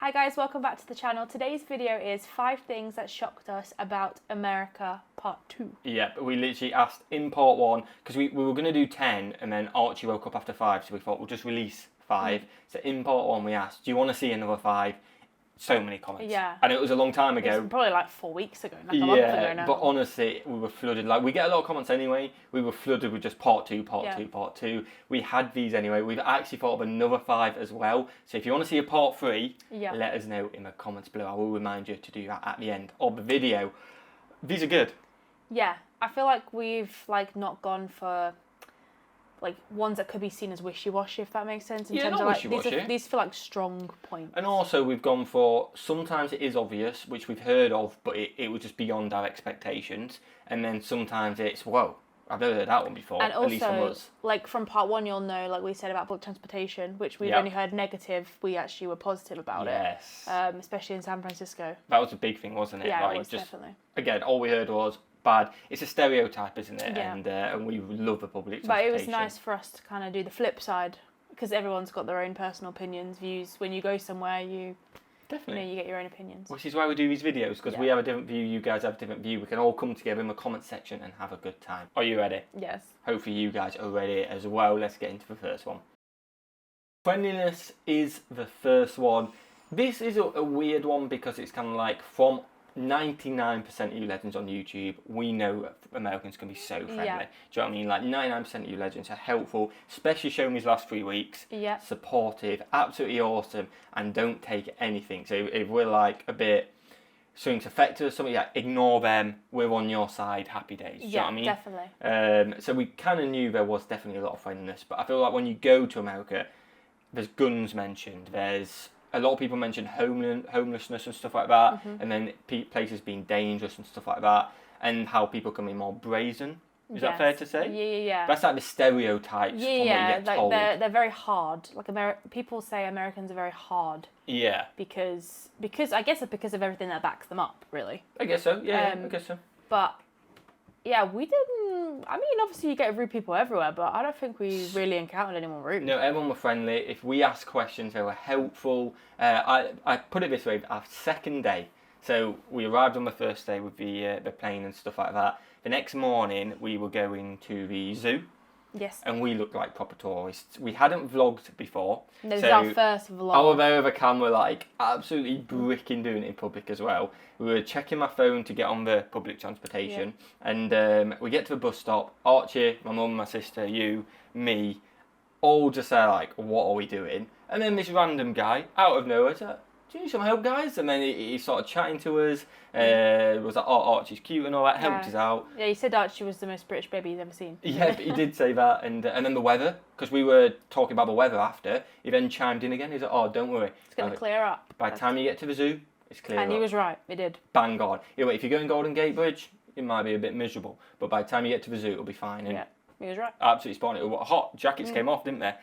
Hi guys, welcome back to the channel. Today's video is 5 things that shocked us about America part 2. Yeah, we literally asked in part 1, because we were going to do 10 and then Archie woke up after 5, so we thought we'll just release 5. So in part 1 we asked, do you want to see another 5? So many comments. Yeah. And it was a long time ago. It was probably like 4 weeks ago, like a month ago now. But honestly, we were flooded. Like, we get a lot of comments anyway. We were flooded with just part 2, part 2. We had these anyway. We've actually thought of another 5 as well. So if you want to see a part 3, let us know in the comments below. I will remind you to do that at the end of the video. These are good. Yeah, I feel like we've not gone for ones that could be seen as wishy-washy, if that makes sense. In terms of these feel like strong points. And also we've gone for, sometimes it is obvious, which we've heard of, but it was just beyond our expectations. And then sometimes it's, whoa, I've never heard that one before. And at least from also, us. from part 1, you'll know, like we said about public transportation, which we've only heard negative. We actually were positive about it. Especially in San Francisco. That was a big thing, wasn't it? Yeah, it was definitely. Again, all we heard was bad. It's a stereotype, isn't it? Yeah. And we love the public transportation. But it was nice for us to kind of do the flip side, because everyone's got their own personal opinions, views. When you go somewhere, you get your own opinions. Which is why we do these videos, because we have a different view, you guys have a different view. We can all come together in the comment section and have a good time. Are you ready? Yes. Hopefully you guys are ready as well. Let's get into the first one. Friendliness is the first one. This is a weird one because it's kind of like from 99% of you legends on YouTube, we know Americans can be so friendly. Do you know what I mean? Like 99% of you legends are helpful, especially showing these last 3 weeks. Yeah. Supportive, absolutely awesome, and don't take anything. So if we're like a bit, something's affected us, something ignore them, we're on your side, happy days. Do you know what I mean? Definitely. So we kind of knew there was definitely a lot of friendliness, but I feel like when you go to America, there's guns mentioned, there's a lot of people mention homelessness and stuff like that, and then places being dangerous and stuff like that, and how people can be more brazen. Is that fair to say? Yeah. That's like the stereotypes from what you get told. They're very hard. People say Americans are very hard. Yeah. Because I guess it's because of everything that backs them up, really. I guess so. Yeah, I guess so. But yeah, we didn't. I mean, obviously you get rude people everywhere, but I don't think we really encountered anyone rude. No, everyone were friendly. If we asked questions, they were helpful. I put it this way: our second day, so we arrived on the first day with the plane and stuff like that. The next morning, we were going to the zoo. Yes. And we looked like proper tourists. We hadn't vlogged before. This is our first vlog. I was there with a camera, absolutely bricking doing it in public as well. We were checking my phone to get on the public transportation. And we get to the bus stop. Archie, my mum, my sister, you, me, all just there what are we doing? And then this random guy, out of nowhere, said, do you need some help, guys? And then he started chatting to us. Was like, oh, Archie's cute and all that. Helped us out. Yeah, he said Archie was the most British baby he's ever seen. Yeah, but he did say that. And then the weather, because we were talking about the weather after. He then chimed in again. He said, oh, don't worry. It's going to clear up. By the time you get to the zoo, it's clear up. And he was right. It did. Bang on. If you go in Golden Gate Bridge, it might be a bit miserable. But by the time you get to the zoo, it'll be fine. And he was right. Absolutely spot on. It was hot. Jackets came off, didn't they?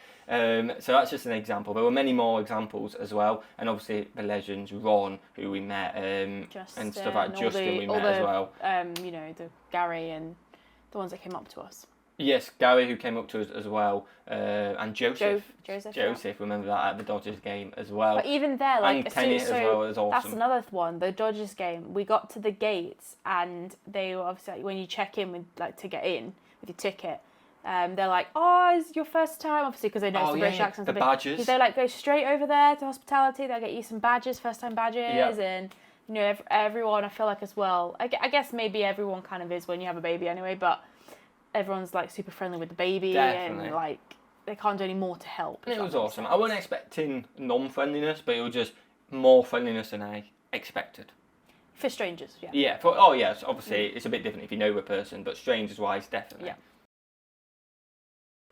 So that's just an example. There were many more examples as well. And obviously the legends, Ron, who we met, and stuff like Justin we met as well. The Gary and the ones that came up to us. Yes, Gary, who came up to us as well, and Joseph. Joseph, remember that at the Dodgers game as well. But even there, and Kenny as well, was awesome. That's another one. The Dodgers game, we got to the gates, and they were obviously when you check in with to get in with your ticket. They're like, oh, is your first time? Obviously, because they know some British accents. The badges. They're like, go straight over there to hospitality. They'll get you some badges, first time badges, and everyone. I feel like as well. I guess maybe everyone kind of is when you have a baby anyway, but everyone's super friendly with the baby. Definitely. And they can't do any more to help. And it was awesome. I wasn't expecting non-friendliness, but it was just more friendliness than I expected. For strangers, yeah. Yeah. Obviously, it's a bit different if you know the person, but strangers-wise, definitely. Yeah.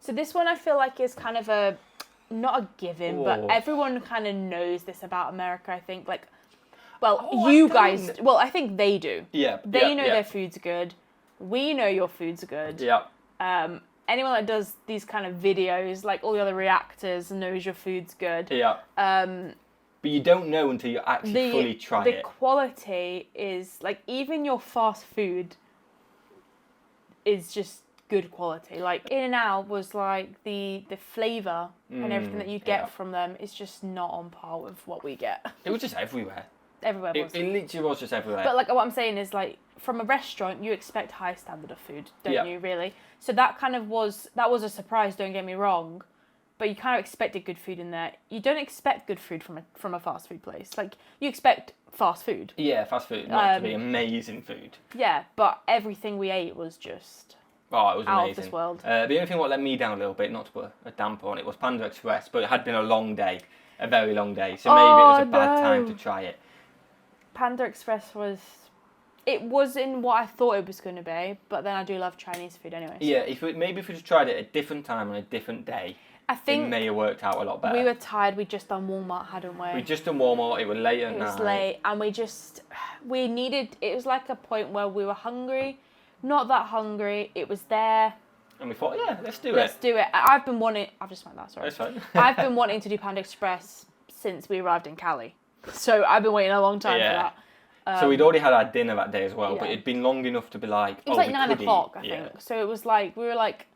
So this one I feel like is kind of not a given, but everyone kind of knows this about America, I think. You guys, I think they do. Yeah. They know their food's good. We know your food's good. Yeah. Anyone that does these kind of videos, all the other reactors, knows your food's good. Yeah. But you don't know until you actually fully try it. The quality is, even your fast food is just good quality. Like In-N-Out was like the flavour and everything that you get from them is just not on par with what we get. It was just everywhere. Everywhere was. It literally was just everywhere. But like what I'm saying is like from a restaurant you expect high standard of food, don't you really? So that was a surprise, don't get me wrong. But you kind of expected good food in there. You don't expect good food from a fast food place. Like you expect fast food. Yeah, fast food, not to be amazing food. Yeah, but everything we ate was just it was out amazing. of this world. The only thing what let me down a little bit, not to put a damper on it, was Panda Express, but it had been a long day, a very long day, so maybe it was a bad time to try it. Panda Express wasn't what I thought it was going to be, but then I do love Chinese food anyway. So. Yeah, maybe if we just tried it at a different time on a different day, I think it may have worked out a lot better. We were tired. We'd just done Walmart, hadn't we? We'd just done Walmart. It was late at night. It was late, and it was like a point where we were hungry, not that hungry. It was there. And we thought, yeah, let's do it. Let's do it. I've just meant that, sorry. That's fine. I've been wanting to do Panda Express since we arrived in Cali. So I've been waiting a long time for that. So we'd already had our dinner that day as well, but it'd been long enough to be like, it was like 9 o'clock, I think. Yeah. So it was like, we were like,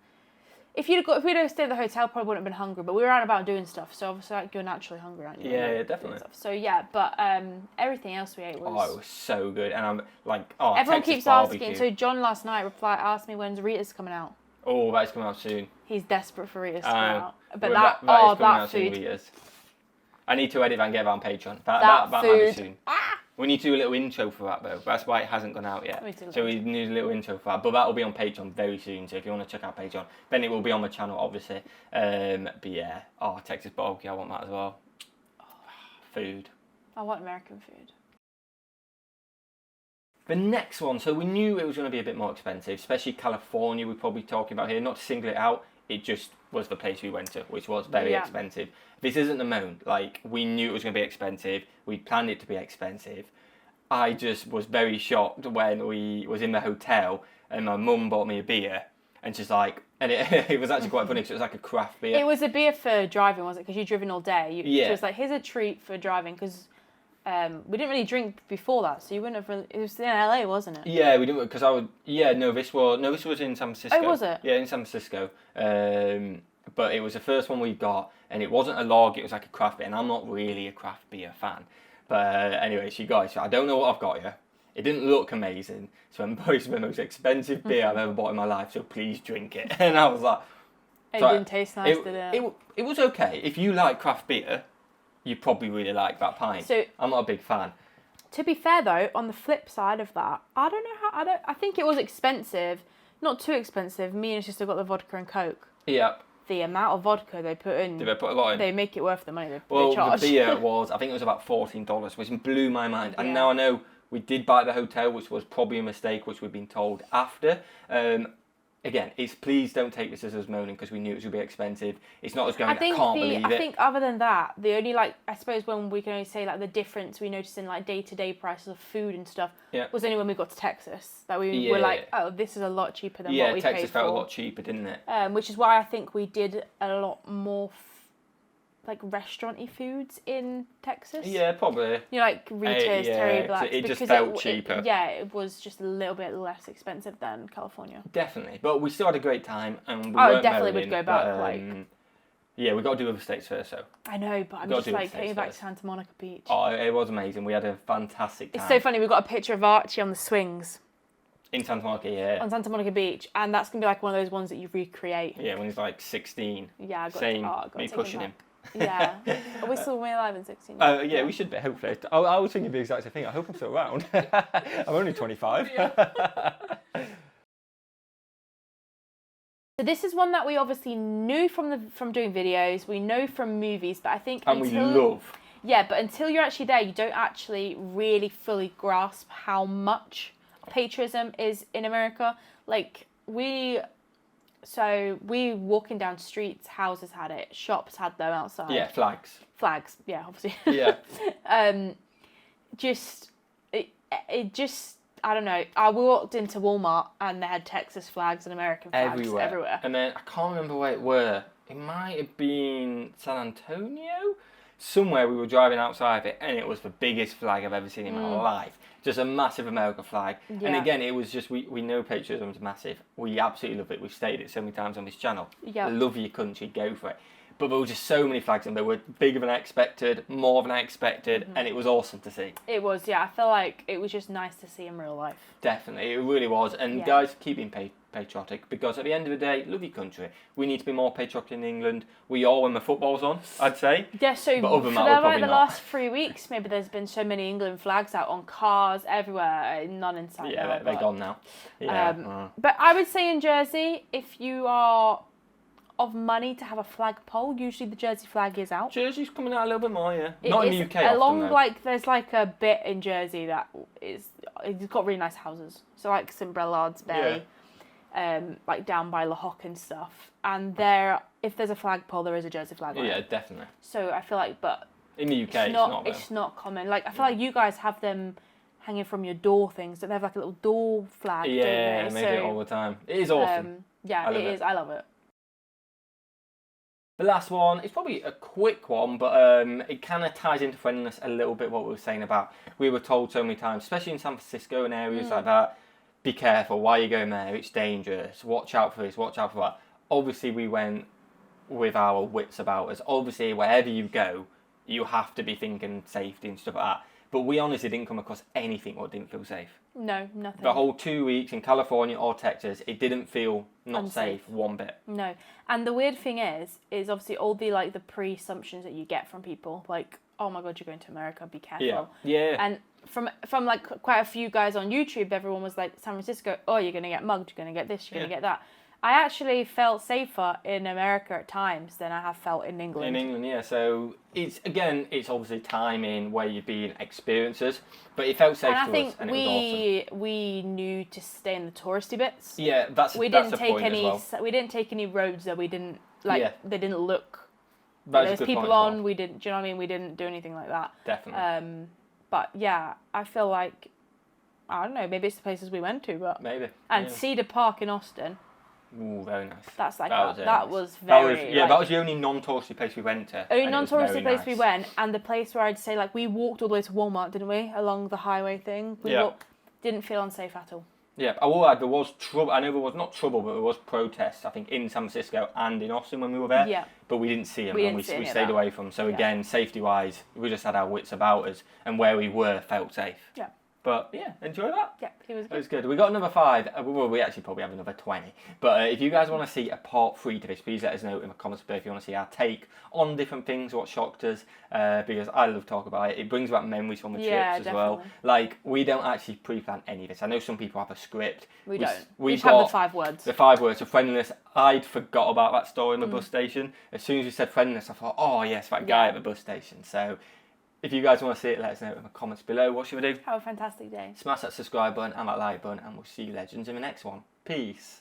if we'd have stayed at the hotel, probably wouldn't have been hungry. But we were out and about doing stuff, so obviously like, you're naturally hungry, aren't you? Yeah, definitely. So yeah, but everything else we ate was. Oh, it was so good, and I'm like, everyone Texas keeps barbecue. asking. So John last night asked me when's Rita's coming out. Oh, that's coming out soon. He's desperate for Rita's to come out. But that food. Soon, I need to edit that and get that on Patreon. That might be soon. We need to do a little intro for that though. That's why it hasn't gone out yet. So we need a little intro for that. But that will be on Patreon very soon. So if you want to check out Patreon, then it will be on my channel obviously. But yeah, Texas barbecue, I want that as well. Food. I want American food. The next one, so we knew it was going to be a bit more expensive, especially California we're probably talking about here. Not to single it out, it just was the place we went to, which was very expensive. This isn't the moan. Like, we knew it was going to be expensive. We planned it to be expensive. I just was very shocked when we was in the hotel and my mum bought me a beer. And she's like, and it was actually quite funny because it was like a craft beer. It was a beer for driving, was it? Because you'd driven all day. So it was like, here's a treat for driving because we didn't really drink before that. So you wouldn't have really, it was in LA, wasn't it? Yeah, we didn't, because this was in San Francisco. Oh, was it? Yeah, in San Francisco. But it was the first one we got, and it wasn't a lager, it was like a craft beer, and I'm not really a craft beer fan. But anyway, she got it, so I don't know what I've got here. It didn't look amazing, so I'm probably the most expensive beer I've ever bought in my life, so please drink it. And I was like... It didn't taste nice, did it? It was okay. If you like craft beer, you probably really like that pint. So, I'm not a big fan. To be fair though, on the flip side of that, I think it was expensive, not too expensive. Me and sister got the vodka and Coke. Yep. The amount of vodka they put in. Did they put a lot in? They make it worth the money they the charge. beer was, I think it was about $14, which blew my mind. And now I know we did buy at the hotel, which was probably a mistake, which we've been told after. Again, please don't take this as us moaning because we knew it was going to be expensive. It's not as going, I can't believe it. I think other than that, the only I suppose when we can only say the difference we noticed in day-to-day prices of food and stuff was only when we got to Texas. That we were like, oh, this is a lot cheaper than what we paid for. Yeah, Texas felt a lot cheaper, didn't it? Which is why I think we did a lot more restaurant-y foods in Texas. Yeah, probably. Like Rita's, Terry Black's. It just felt cheaper. It was just a little bit less expensive than California. Definitely. But we still had a great time. And we definitely would go back. Yeah, we got to do other states first, though. I know, but I'm just taking back to Santa Monica Beach. Oh, it was amazing. We had a fantastic time. It's so funny. We got a picture of Archie on the swings. In Santa Monica, yeah. On Santa Monica Beach. And that's going to be one of those ones that you recreate. Yeah, when he's 16. Yeah, I got Same, me pushing him. Yeah. Are we still alive in 16? Yeah, we should be, hopefully. I was thinking the exact same thing. I hope I'm still around. I'm only 25. So this is one that we obviously knew from doing videos, we know from movies, but I think we love. Yeah, but until you're actually there, you don't actually really fully grasp how much patriotism is in America. We walking down streets, houses had it, shops had them outside. Yeah, flags. Flags, yeah, obviously. Yeah. It just, I don't know. I walked into Walmart and they had Texas flags and American flags everywhere. And then I can't remember where it were. It might have been San Antonio. somewhere we were driving outside of it, and it was the biggest flag I've ever seen in my life. Just a massive American flag. Yeah. And again, it was just, we know patriotism is massive. We absolutely love it. We've stated it so many times on this channel. Yeah. Love your country, go for it. But there were just so many flags, and they were bigger than I expected, more than I expected, and it was awesome to see. It was, yeah. I feel like it was just nice to see in real life. Definitely, it really was. And guys, keep being patriotic, because at the end of the day, love your country. We need to be more patriotic in England. We are when the football's on, I'd say. Yeah, so but other than for that, like the last 3 weeks, maybe there's been so many England flags out on cars everywhere, none inside. Yeah, they're gone now. Yeah. But I would say in Jersey, if you are of money to have a flagpole, usually the Jersey flag is out. Jersey's coming out a little bit more, yeah. Not in the UK along often, like there's like a bit in Jersey that it's got really nice houses. So like St Brellard's Bay, like down by Lohock and stuff. And there, if there's a flagpole, there is a Jersey flag on it. Yeah, definitely. So I feel like, but in the UK, it's not common. Like I feel like you guys have them hanging from your door things. Don't they have like a little door flag? Yeah, don't they? they make it all the time. It is awesome. Yeah, it is. I love it. The last one is probably a quick one, but it kind of ties into friendliness a little bit, what we were saying about. We were told so many times, especially in San Francisco and areas like that, be careful, why are you going there? It's dangerous. Watch out for this, watch out for that. Obviously, we went with our wits about us. Obviously, wherever you go, you have to be thinking safety and stuff like that. But we honestly didn't come across anything that didn't feel safe. No, nothing. The whole 2 weeks in California or Texas, it didn't feel not safe one bit. No. And the weird thing is obviously all the like the pre-assumptions that you get from people, like, oh my God, you're going to America, be careful. Yeah. And from like quite a few guys on YouTube, everyone was like, San Francisco, oh, you're going to get mugged, you're going to get this, you're going to get that. I actually felt safer in America at times than I have felt in England. In England, yeah. So it's obviously timing, where you've been, experiences, but it felt safe to us, and it was awesome. We knew to stay in the touristy bits. Yeah, that's the point as well. We didn't take any roads that we didn't like. They didn't look. There's people on. Well. We didn't. Do you know what I mean? We didn't do anything like that. Definitely. But yeah, I feel like I don't know. Maybe it's the places we went to, but maybe. And Cedar Park in Austin. Ooh, very nice. That's like that was very. That was the only non-touristy place we went to. Only non-touristy place we went, and the place where I'd say like we walked all the way to Walmart, didn't we? Along the highway thing. Didn't feel unsafe at all. Yeah, I will add there was trouble. I know there was not trouble, but there was protests. I think in San Francisco and in Austin when we were there. Yeah. But we didn't see them, and we stayed away from them. So again, safety-wise, we just had our wits about us, and where we were felt safe. Yeah. But yeah, enjoy that. Yeah, it was good. It was good. We got another 5. Well, we actually probably have another 20. But if you guys want to see a part 3 to this, please let us know in the comments below if you want to see our take on different things, what shocked us. Because I love talking about it. It brings back memories from the trips as well. Like, we don't actually pre-plan any of this. I know some people have a script. We don't. We just have the 5 words. The 5 words of friendliness. I'd forgot about that story in the bus station. As soon as you said friendliness, I thought, oh yes, that guy at the bus station. So if you guys want to see it, let us know in the comments below. What should we do? Have a fantastic day. Smash that subscribe button and that like button, and we'll see you legends in the next one. Peace.